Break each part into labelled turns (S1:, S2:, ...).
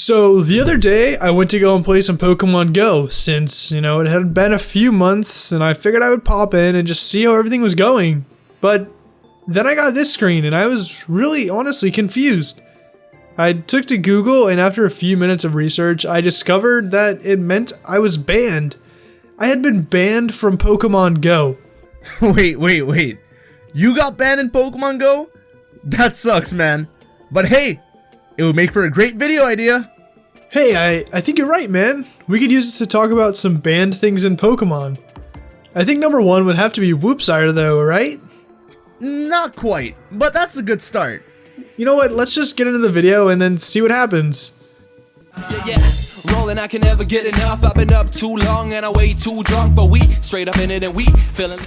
S1: So the other day, I went to go and play some Pokemon Go since, it had been a few months and I figured I would pop in and just see how everything was going. But then I got this screen and I was really honestly confused. I took to Google and after a few minutes of research, I discovered that it meant I was banned. I had been banned from Pokemon Go.
S2: Wait. You got banned in Pokemon Go? That sucks, man. But hey, it would make for a great video idea.
S1: Hey, I think you're right, man. We could use this to talk about some banned things in Pokemon. I think number one would have to be Woopsire though, right?
S2: Not quite, but that's a good start.
S1: You know what, let's just get into the video and then see what happens.
S3: Yeah. Rolling, I can never get enough. I've been up too long and I way too drunk, but we straight up in it and we feeling.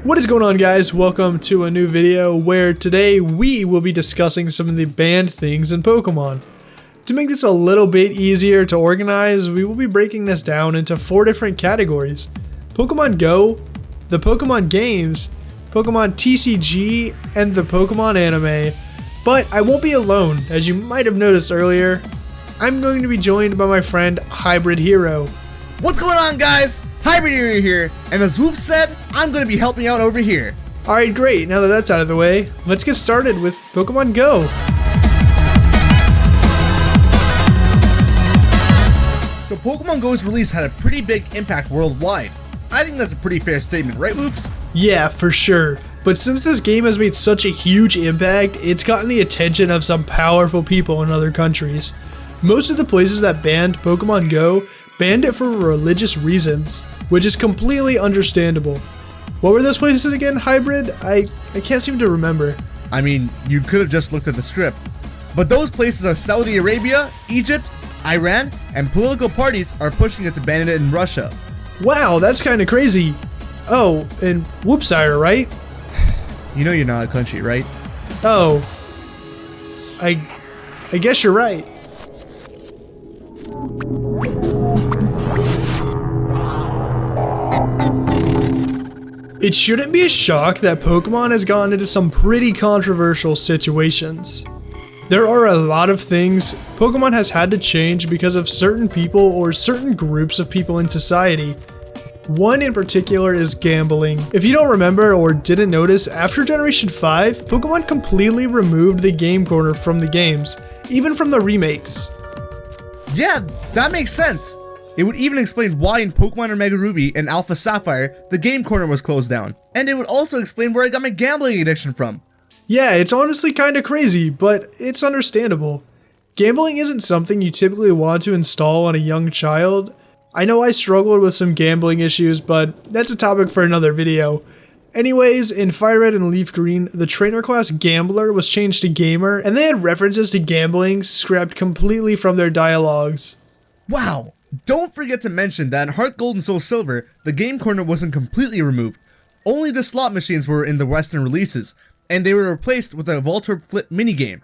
S1: What is going on, guys? Welcome to a new video where today we will be discussing some of the banned things in Pokemon. To make this a little bit easier to organize, we will be breaking this down into 4 different categories: Pokemon Go, the Pokemon games, Pokemon TCG, and the Pokemon anime. But I won't be alone, as you might have noticed earlier. I'm going to be joined by my friend HybridHero.
S2: What's going on, guys? HybridHero here, and as Woop said, I'm going to be helping out over here.
S1: Alright, great. Now that that's out of the way, let's get started with Pokemon Go.
S2: So Pokemon Go's release had a pretty big impact worldwide. I think that's a pretty fair statement, right, Whoops?
S1: Yeah, for sure. But since this game has made such a huge impact, it's gotten the attention of some powerful people in other countries. Most of the places that banned Pokemon Go banned it for religious reasons, which is completely understandable. What were those places again, Hybrid? I can't seem to remember.
S2: I mean, you could have just looked at the script. But those places are Saudi Arabia, Egypt, Iran, and political parties are pushing it to ban it in Russia.
S1: Wow, that's kind of crazy. Oh, and Woopsire, right?
S2: You know you're not a country, right?
S1: Oh. I guess you're right. It shouldn't be a shock that Pokemon has gotten into some pretty controversial situations. There are a lot of things Pokemon has had to change because of certain people or certain groups of people in society. One in particular is gambling. If you don't remember or didn't notice, after Generation 5, Pokemon completely removed the game corner from the games, even from the remakes.
S2: Yeah, that makes sense. It would even explain why in Pokemon Omega Ruby and Alpha Sapphire, the game corner was closed down. And it would also explain where I got my gambling addiction from.
S1: Yeah, it's honestly kinda crazy, but it's understandable. Gambling isn't something you typically want to install on a young child. I know I struggled with some gambling issues, but that's a topic for another video. Anyways, in Fire Red and Leaf Green, the trainer class Gambler was changed to Gamer, and they had references to gambling scrapped completely from their dialogues.
S2: Wow! Don't forget to mention that in Heart Gold and Soul Silver, the game corner wasn't completely removed. Only the slot machines were in the Western releases, and they were replaced with a Voltorb Flip minigame.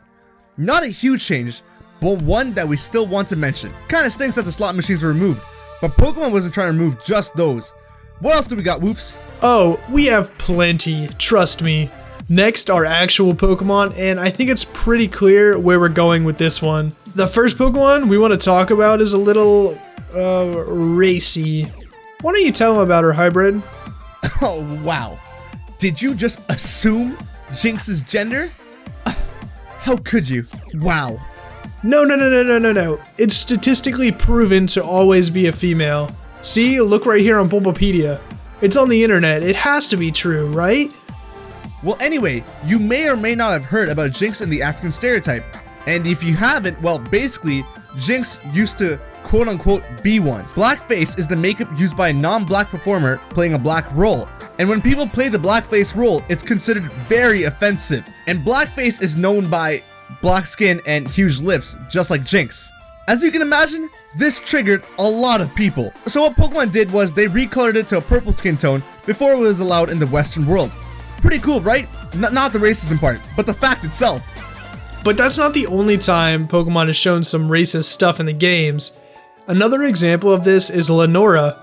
S2: Not a huge change, but one that we still want to mention. Kinda stinks that the slot machines were removed, but Pokemon wasn't trying to remove just those. What else do we got, Whoops?
S1: Oh, we have plenty, trust me. Next are actual Pokemon, and I think it's pretty clear where we're going with this one. The first Pokemon we want to talk about is a little, racy. Why don't you tell them about her, Hybrid?
S2: Oh, wow. Did you just assume Jinx's gender? How could you? Wow.
S1: No. It's statistically proven to always be a female. See, look right here on Bulbapedia. It's on the internet. It has to be true, right?
S2: Well, anyway, you may or may not have heard about Jinx and the African stereotype. And if you haven't, well, basically, Jinx used to quote-unquote be one. Blackface is the makeup used by a non-black performer playing a black role. And when people play the blackface role, it's considered very offensive. And blackface is known by black skin and huge lips, just like Jinx. As you can imagine, this triggered a lot of people. So what Pokemon did was they recolored it to a purple skin tone before it was allowed in the Western world. Pretty cool, right? Not the racism part, but the fact itself.
S1: But that's not the only time Pokemon has shown some racist stuff in the games. Another example of this is Lenora.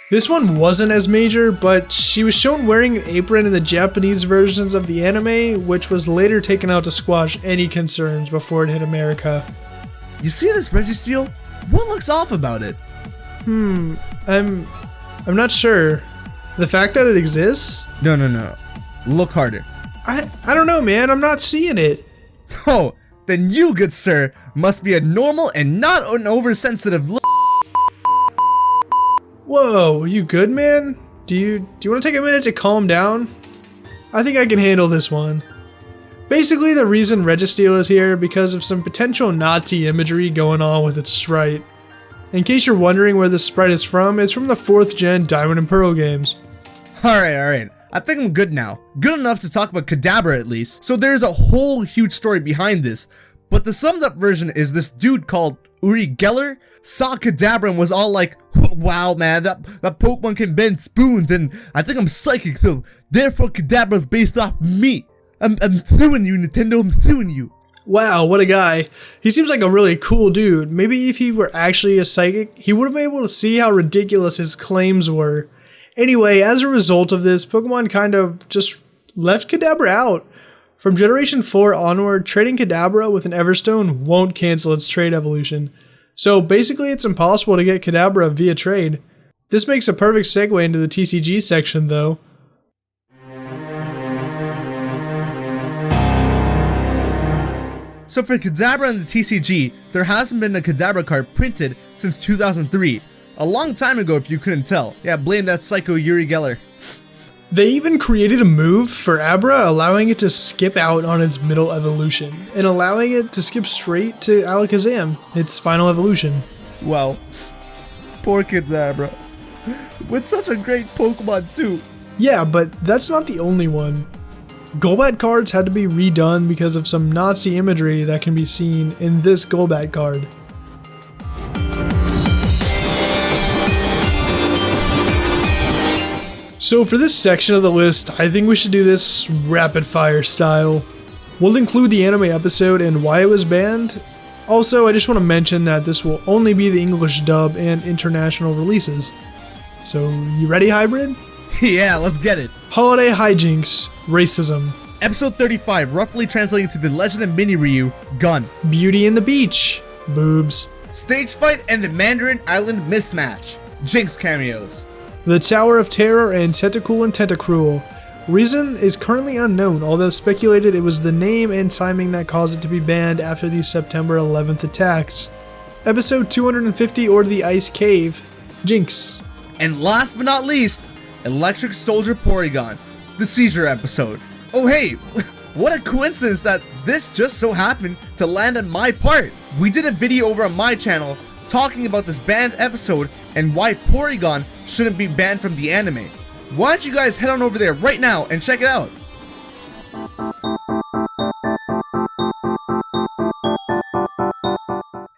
S1: This one wasn't as major, but she was shown wearing an apron in the Japanese versions of the anime, which was later taken out to squash any concerns before it hit America.
S2: You see this Registeel? What looks off about it?
S1: I'm not sure. The fact that it exists?
S2: No. Look harder.
S1: I don't know, man. I'm not seeing it.
S2: Oh, then you, good sir, must be a normal and not an oversensitive
S1: Whoa, you good, man? Do you want to take a minute to calm down? I think I can handle this one. Basically, the reason Registeel is here because of some potential Nazi imagery going on with its sprite. In case you're wondering where this sprite is from, it's from the 4th gen Diamond and Pearl games.
S2: Alright. I think I'm good now. Good enough to talk about Kadabra at least. So there's a whole huge story behind this. But the summed up version is this dude called Uri Geller saw Kadabra and was all like, wow man, that Pokemon can bend spoons and I think I'm psychic, so therefore Kadabra's based off me. I'm suing you, Nintendo, I'm suing you.
S1: Wow, what a guy. He seems like a really cool dude. Maybe if he were actually a psychic, he would have been able to see how ridiculous his claims were. Anyway, as a result of this, Pokemon kind of just left Kadabra out. From Generation 4 onward, trading Kadabra with an Everstone won't cancel its trade evolution. So basically it's impossible to get Kadabra via trade. This makes a perfect segue into the TCG section though.
S2: So for Kadabra and the TCG, there hasn't been a Kadabra card printed since 2003. A long time ago if you couldn't tell. Yeah, blame that psycho Uri Geller.
S1: They even created a move for Abra, allowing it to skip out on its middle evolution, and allowing it to skip straight to Alakazam, its final evolution.
S2: Wow. Poor Kadabra. With such a great Pokemon too.
S1: Yeah, but that's not the only one. Golbat cards had to be redone because of some Nazi imagery that can be seen in this Golbat card. So for this section of the list, I think we should do this rapid fire style. We'll include the anime episode and why it was banned. Also, I just want to mention that this will only be the English dub and international releases. So, you ready, Hybrid?
S2: Yeah, let's get it.
S1: Holiday hijinks, racism.
S2: Episode 35, roughly translating to the Legend of Mini Ryu, gun.
S1: Beauty and the Beach, boobs.
S2: Stage fight and the Mandarin Island mismatch, Jinx cameos.
S1: The Tower of Terror and Tentacool and Tentacruel. Reason is currently unknown, although speculated it was the name and timing that caused it to be banned after the September 11th attacks. Episode 250 or the Ice Cave, Jinx.
S2: And last but not least, Electric Soldier Porygon, the seizure episode. Oh hey, what a coincidence that this just so happened to land on my part. We did a video over on my channel talking about this banned episode and why Porygon shouldn't be banned from the anime. Why don't you guys head on over there right now and check it out.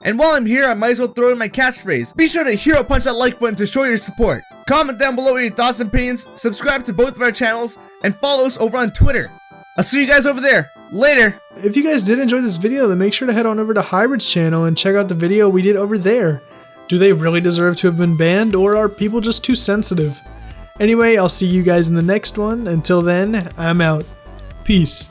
S2: And while I'm here, I might as well throw in my catchphrase. Be sure to hero punch that like button to show your support. Comment down below your thoughts and opinions, subscribe to both of our channels, and follow us over on Twitter. I'll see you guys over there. Later.
S1: If you guys did enjoy this video, then make sure to head on over to Hybrid's channel and check out the video we did over there. Do they really deserve to have been banned, or are people just too sensitive? Anyway, I'll see you guys in the next one. Until then, I'm out. Peace.